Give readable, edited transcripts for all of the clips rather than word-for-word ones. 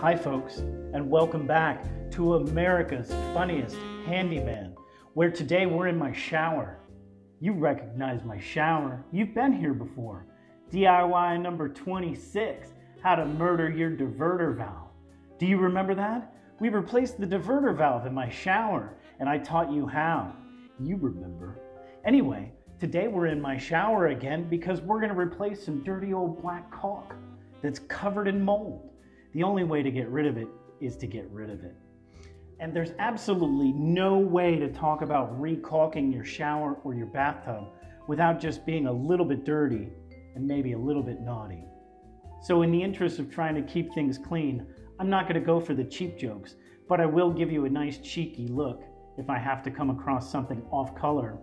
Hi folks, and welcome back to America's funniest handyman, where today we're in my shower. You recognize my shower. You've been here before. DIY number 26, how to murder your diverter valve. Do you remember that? We replaced the diverter valve in my shower, and I taught you how. You remember. Anyway, today we're in my shower again because we're going to replace some dirty old black caulk that's covered in mold. The only way to get rid of it is to get rid of it. And there's absolutely no way to talk about re-caulking your shower or your bathtub without just being a little bit dirty and maybe a little bit naughty. So in the interest of trying to keep things clean, I'm not going to go for the cheap jokes, but I will give you a nice cheeky look if I have to come across something off color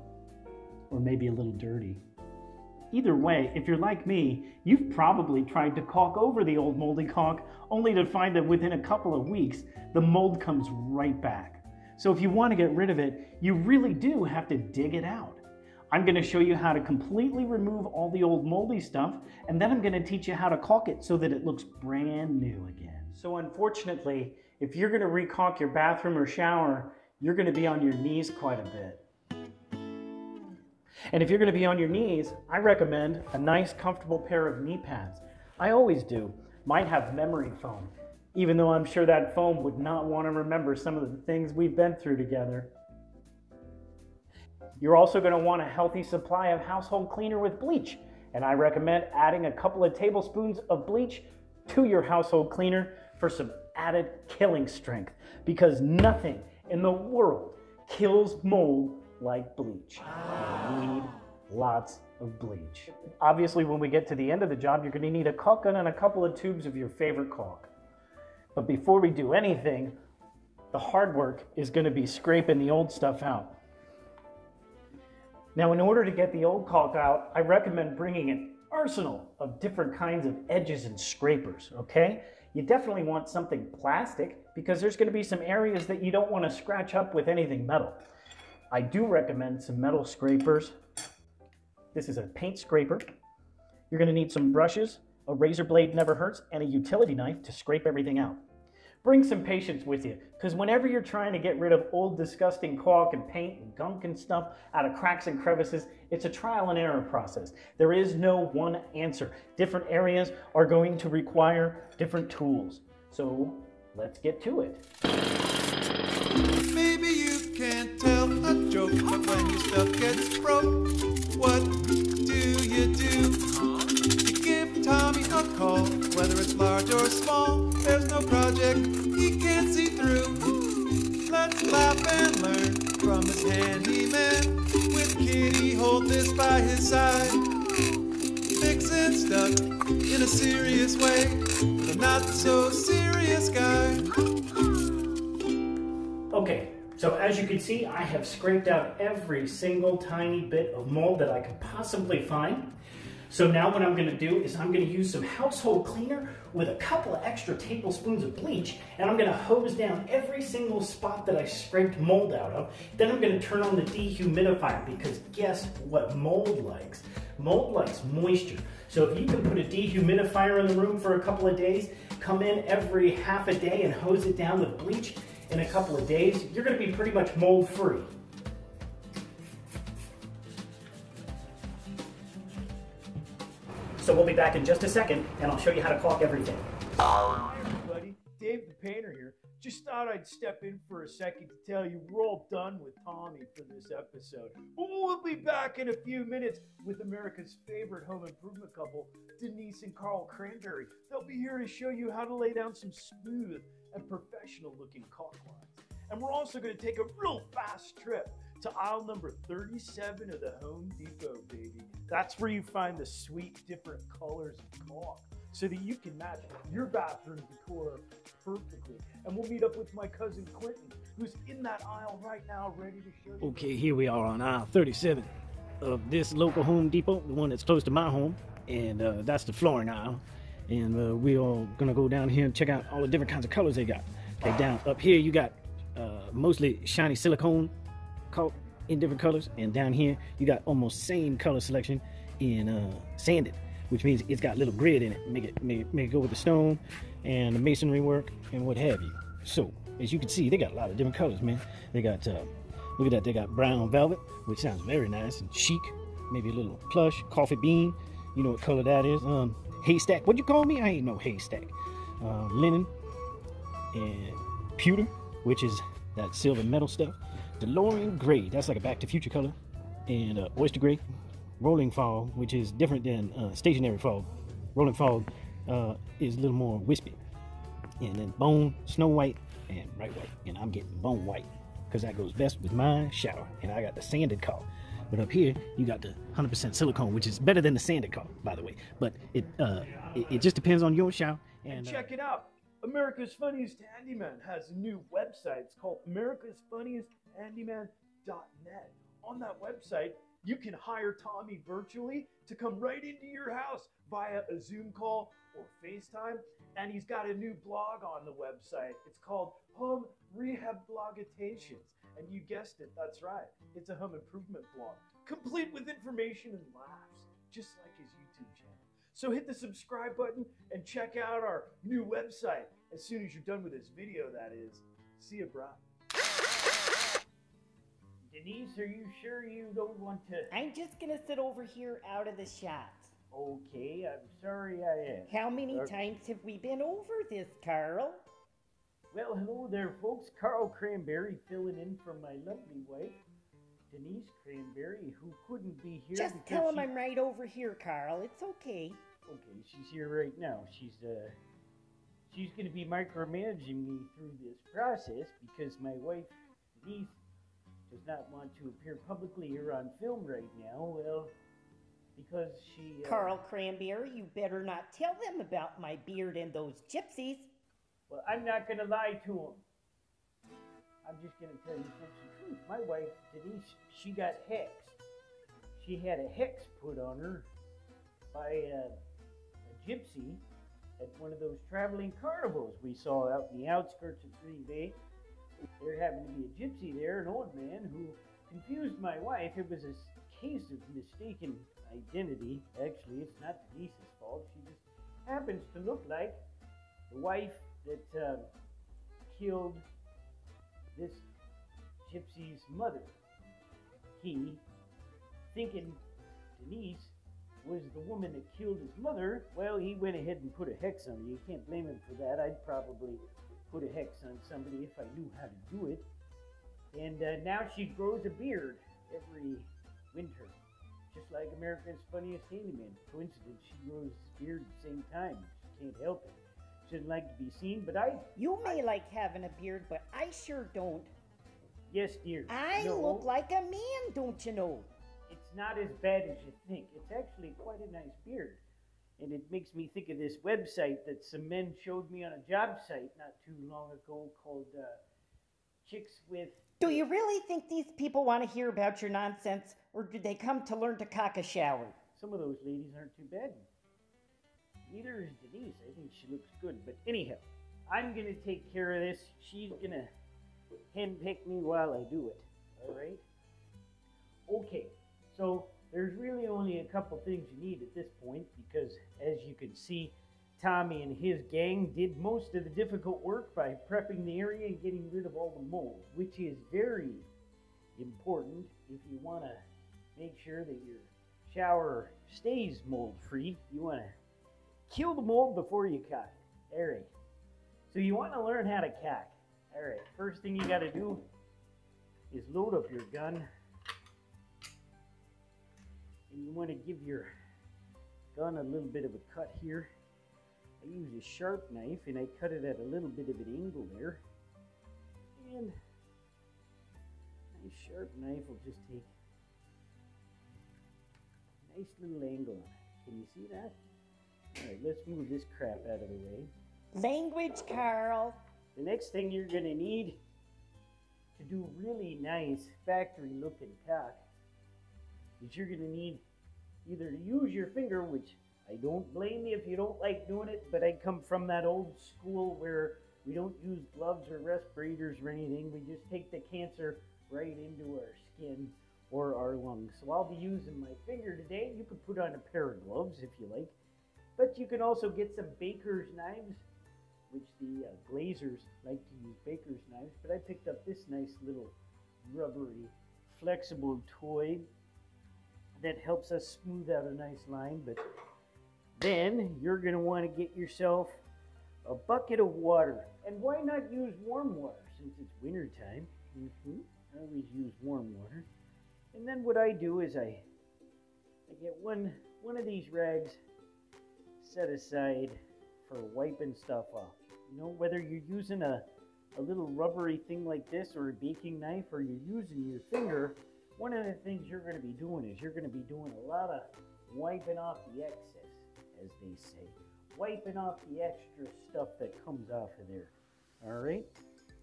or maybe a little dirty. Either way, if you're like me, you've probably tried to caulk over the old moldy caulk only to find that within a couple of weeks, the mold comes right back. So if you want to get rid of it, you really do have to dig it out. I'm going to show you how to completely remove all the old moldy stuff, and then I'm going to teach you how to caulk it so that it looks brand new again. So unfortunately, if you're going to re-caulk your bathroom or shower, you're going to be on your knees quite a bit. And if you're going to be on your knees, I recommend a nice comfortable pair of knee pads. I always do. Mine have memory foam, even though I'm sure that foam would not want to remember some of the things we've been through together. You're also going to want a healthy supply of household cleaner with bleach, and I recommend adding a couple of tablespoons of bleach to your household cleaner for some added killing strength, because nothing in the world kills mold like bleach. You need lots of bleach. Obviously, when we get to the end of the job, you're going to need a caulk gun and a couple of tubes of your favorite caulk. But before we do anything, the hard work is going to be scraping the old stuff out. Now, in order to get the old caulk out, I recommend bringing an arsenal of different kinds of edges and scrapers, okay? You definitely want something plastic because there's going to be some areas that you don't want to scratch up with anything metal. I do recommend some metal scrapers. This is a paint scraper. You're going to need some brushes, a razor blade never hurts, and a utility knife to scrape everything out. Bring some patience with you, because whenever you're trying to get rid of old disgusting caulk and paint and gunk and stuff out of cracks and crevices, it's a trial and error process. There is no one answer. Different areas are going to require different tools. So let's get to it. Maybe you can't tell a joke, but when your stuff gets broke, what do? You give Tommy a call, whether it's large or small. There's no project he can't see through. Let's laugh and learn from this handyman. With Kitty, hold this by his side. Fixing stuff in a serious way, but a not so serious guy. Okay, so as you can see, I have scraped out every single tiny bit of mold that I could possibly find. So now what I'm going to do is I'm going to use some household cleaner with a couple of extra tablespoons of bleach, and I'm going to hose down every single spot that I scraped mold out of. Then I'm going to turn on the dehumidifier, because guess what mold likes? Mold likes moisture. So if you can put a dehumidifier in the room for a couple of days, come in every half a day and hose it down with bleach, in a couple of days, you're going to be pretty much mold free. So we'll be back in just a second, and I'll show you how to caulk everything. Hi everybody, Dave the Painter here. Just thought I'd step in for a second to tell you we're all done with Tommy for this episode. We'll be back in a few minutes with America's favorite home improvement couple, Denise and Cranberry. They'll be here to show you how to lay down some smooth and professional looking caulk lines. And we're also going to take a real fast trip to aisle number 37 of the Home Depot, baby. That's where you find the sweet different colors of caulk so that you can match your bathroom decor perfectly. And we'll meet up with my cousin Clinton, who's in that aisle right now ready to show you. Okay, here we are on aisle 37 of this local Home Depot, the one that's close to my home, and that's the flooring aisle. And we are gonna go down here and check out all the different kinds of colors they got. Okay, down up here you got mostly shiny silicone caulk in different colors, and down here you got almost same color selection in sanded. which means it's got little grid in it. Make it go with the stone and the masonry work and what have you. So as you can see, they got a lot of different colors, man. They got look at that. They got brown velvet, which sounds very nice and chic. Maybe a little plush, coffee bean. You know what color that is? Haystack. What'd you call me? I ain't no haystack. Linen and pewter, which is that silver metal stuff. DeLorean gray. That's like a Back to Future color. And oyster gray. Rolling fog, which is different than stationary fog. Rolling fog is a little more wispy. And then bone, snow white, and bright white. And I'm getting bone white because that goes best with my shower. And I got the sanded caulk. But up here, you got the 100% silicone, which is better than the sanded caulk, by the way. But it just depends on your shower. And check it out. America's Funniest Handyman has a new website. It's called americasfunniesthandyman.net. On that website, you can hire Tommy virtually to come right into your house via a Zoom call or FaceTime. And he's got a new blog on the website. It's called Home Rehabilitations. And you guessed it, that's right. It's a home improvement blog, complete with information and laughs, just like his YouTube channel. So hit the subscribe button and check out our new website as soon as you're done with this video, that is. See you, bro. Denise, are you sure you don't want to? I'm just gonna sit over here out of the shot. Okay, I'm sorry I asked. How many times have we been over this, Carl? Well, hello there, folks. Carl Cranberry filling in for my lovely wife, Denise Cranberry, who couldn't be here. Just tell him I'm right over here, Carl. It's okay. Okay, she's here right now. She's going to be micromanaging me through this process because my wife, Denise, does not want to appear publicly here on film right now. Well, because she... Carl Cranberry, you better not tell them about my beard and those gypsies. Well, I'm not going to lie to them. I'm just going to tell you the truth. My wife, Denise, she got hexed. She had a hex put on her by a gypsy at one of those traveling carnivals we saw out in the outskirts of Green Bay. There happened to be a gypsy there, an old man, who confused my wife. It was a case of mistaken identity. Actually, it's not Denise's fault. She just happens to look like the wife that killed this gypsy's mother. He, thinking Denise was the woman that killed his mother, well, he went ahead and put a hex on her. You can't blame him for that. I'd probably put a hex on somebody if I knew how to do it. And now she grows a beard every winter, just like America's Funniest Handyman. Coincidence, she grows a beard at the same time. She can't help it. She doesn't like to be seen, but You may like having a beard, but I sure don't. Yes, dear. I look like a man, don't you know? It's not as bad as you think. It's actually quite a nice beard. And it makes me think of this website that some men showed me on a job site not too long ago called Chicks with... Do you really think these people want to hear about your nonsense, or did they come to learn to cock a shower? Some of those ladies aren't too bad. Neither is Denise. I think she looks good. But anyhow, I'm going to take care of this. She's going to handpick me while I do it. All right? Okay. So there's really only a couple things you need at this point because, as you can see, Tommy and his gang did most of the difficult work by prepping the area and getting rid of all the mold, which is very important if you want to make sure that your shower stays mold-free. You want to kill the mold before you caulk it. All right. So you want to learn how to caulk. All right. First thing you got to do is load up your gun. And you want to give your gun a little bit of a cut here. I use a sharp knife and I cut it at a little bit of an angle there. And a sharp knife will just take a nice little angle on it. Can you see that? Alright, let's move this crap out of the way. Language, Carl. The next thing you're going to need to do really nice factory looking caulk is you're going to need either to use your finger, which I don't blame you if you don't like doing it, but I come from that old school where we don't use gloves or respirators or anything. We just take the cancer right into our skin. or our lungs. So I'll be using my finger today. You could put on a pair of gloves if you like, but you can also get some baker's knives, which the glazers like to use baker's knives. But I picked up this nice little rubbery, flexible toy that helps us smooth out a nice line. But then you're going to want to get yourself a bucket of water. And why not use warm water since it's winter time? I always use warm water. And then what I do is I get one of these rags set aside for wiping stuff off. You know, whether you're using a little rubbery thing like this or a baking knife, or you're using your finger, one of the things you're going to be doing is you're going to be doing a lot of wiping off the excess, as they say. Wiping off the extra stuff that comes off of there. All right?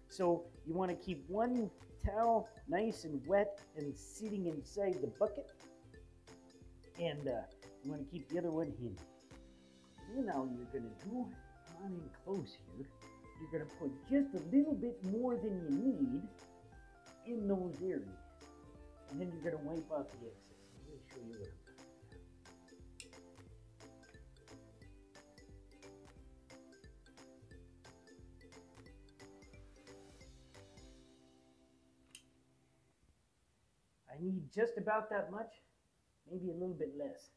So you want to keep one towel nice and wet and sitting inside the bucket. And you want to keep the other one in. Then all you're going to do, on in close here, you're going to put just a little bit more than you need in those areas. And then you're going to wipe off the excess. I'm going to show you what I'm doing. I need just about that much, maybe a little bit less.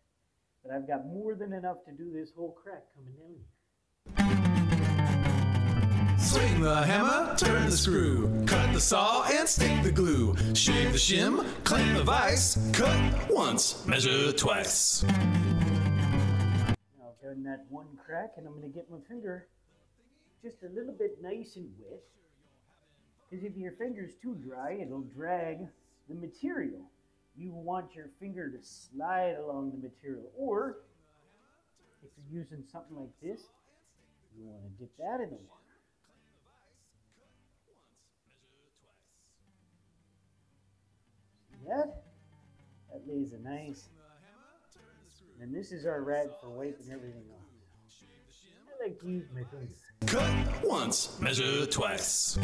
But I've got more than enough to do this whole crack coming down here. Swing the hammer, turn the screw, cut the saw and stick the glue, shave the shim, clamp the vise, cut once, measure twice. Now I've done that one crack, and I'm going to get my finger just a little bit nice and wet, because if your finger's too dry, it'll drag the material. You want your finger to slide along the material, or if you're using something like this, you want to dip that in the water. See that? That lays a nice, and this is our rag for wiping everything off. I like to use my fingers. Cut once, measure twice.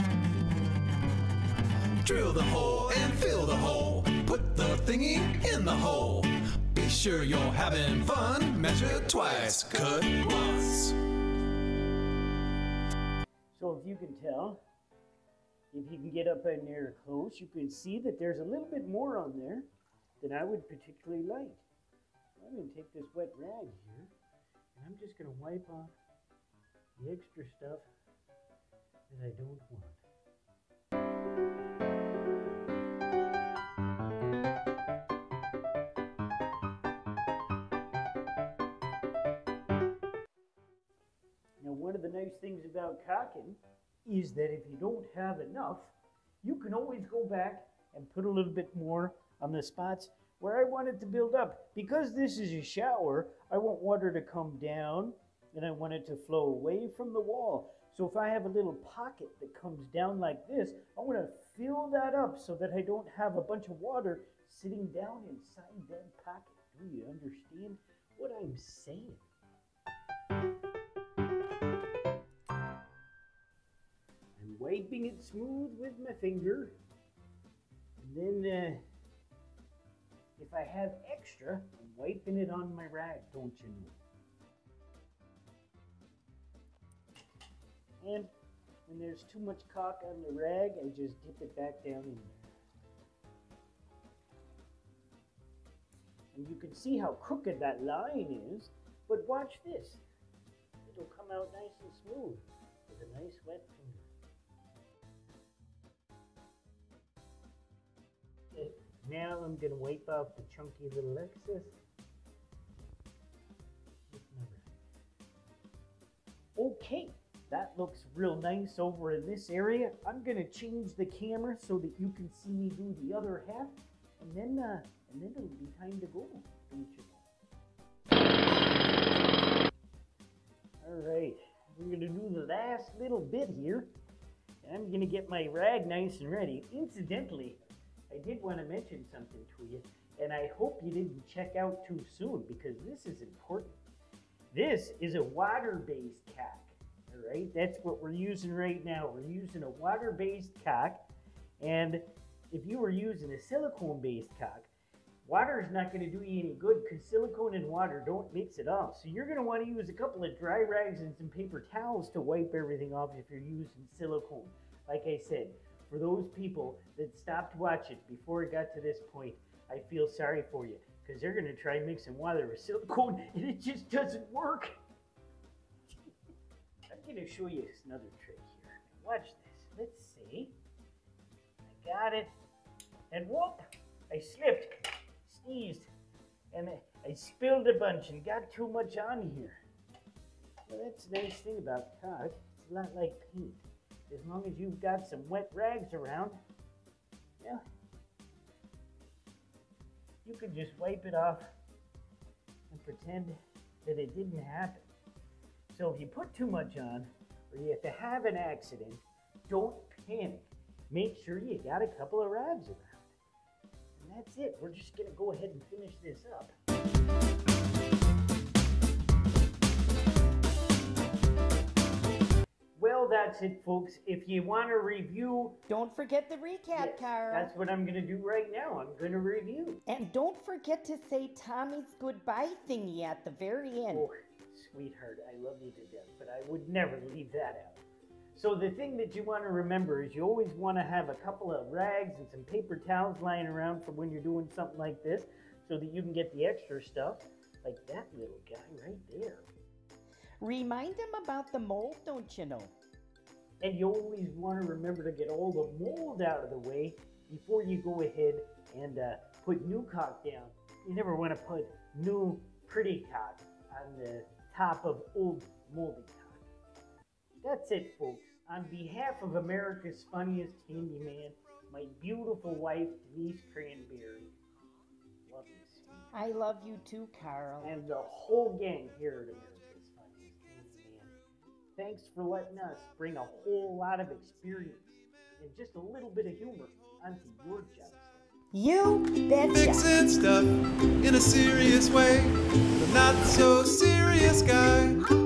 Drill the hole and fill the hole. Put the thingy in the hole. Be sure you're having fun. Measure twice, cut once. So if you can tell, if you can get up in there close, you can see that there's a little bit more on there than I would particularly like. So I'm going to take this wet rag here, and I'm just going to wipe off the extra stuff that I don't want. Now, one of the nice things about caulking is that if you don't have enough, you can always go back and put a little bit more on the spots where I want it to build up. Because this is a shower, I want water to come down and I want it to flow away from the wall. So if I have a little pocket that comes down like this, I want to fill that up so that I don't have a bunch of water sitting down inside that pocket. Do you understand what I'm saying? I'm wiping it smooth with my finger. And then if I have extra, I'm wiping it on my rag, don't you know? And when there's too much caulk on the rag, I just dip it back down in there. And you can see how crooked that line is, but watch this. It'll come out nice and smooth with a nice wet finger. Okay, now I'm going to wipe off the chunky little excess. Okay. That looks real nice over in this area. I'm going to change the camera so that you can see me do the other half, and then it'll be time to go, don't you know? All right, we're going to do the last little bit here. I'm going to get my rag nice and ready. Incidentally, I did want to mention something to you, and I hope you didn't check out too soon because this is important. This is a water-based caulk. All right, that's what we're using right now. We're using a water-based caulk, and if you were using a silicone-based caulk, water is not going to do you any good because silicone and water don't mix it off. So you're going to want to use a couple of dry rags and some paper towels to wipe everything off if you're using silicone. Like I said, for those people that stopped watching before it got to this point, I feel sorry for you because they're going to try mixing water with silicone and it just doesn't work. I'm going to show you another trick here. Watch this. Let's see. I got it. And whoop, I slipped, sneezed, and I spilled a bunch and got too much on here. Well, that's the nice thing about caulk. It's a lot like paint. As long as you've got some wet rags around, yeah, you can just wipe it off and pretend that it didn't happen. So if you put too much on, or you have to have an accident, don't panic. Make sure you got a couple of rags around. And that's it. We're just going to go ahead and finish this up. Well, that's it, folks. If you want to review... Don't forget the recap, Carl. That's what I'm going to do right now. I'm going to review. And don't forget to say Tommy's goodbye thingy at the very end. Oh, sweetheart, I love you to death, but I would never leave that out. So the thing that you want to remember is you always want to have a couple of rags and some paper towels lying around for when you're doing something like this so that you can get the extra stuff, like that little guy right there. Remind him about the mold, don't you know? And you always want to remember to get all the mold out of the way before you go ahead and put new caulk down. You never want to put new pretty caulk on the top of old moldy caulk. That's it, folks. On behalf of America's funniest handyman, my beautiful wife, Denise Cranberry, love you, sweetie. I love you too, Carl. And the whole gang here at America's funniest handyman. Thanks for letting us bring a whole lot of experience and just a little bit of humor onto your job. You betcha. Fixing stuff in a serious way. The not so serious guy.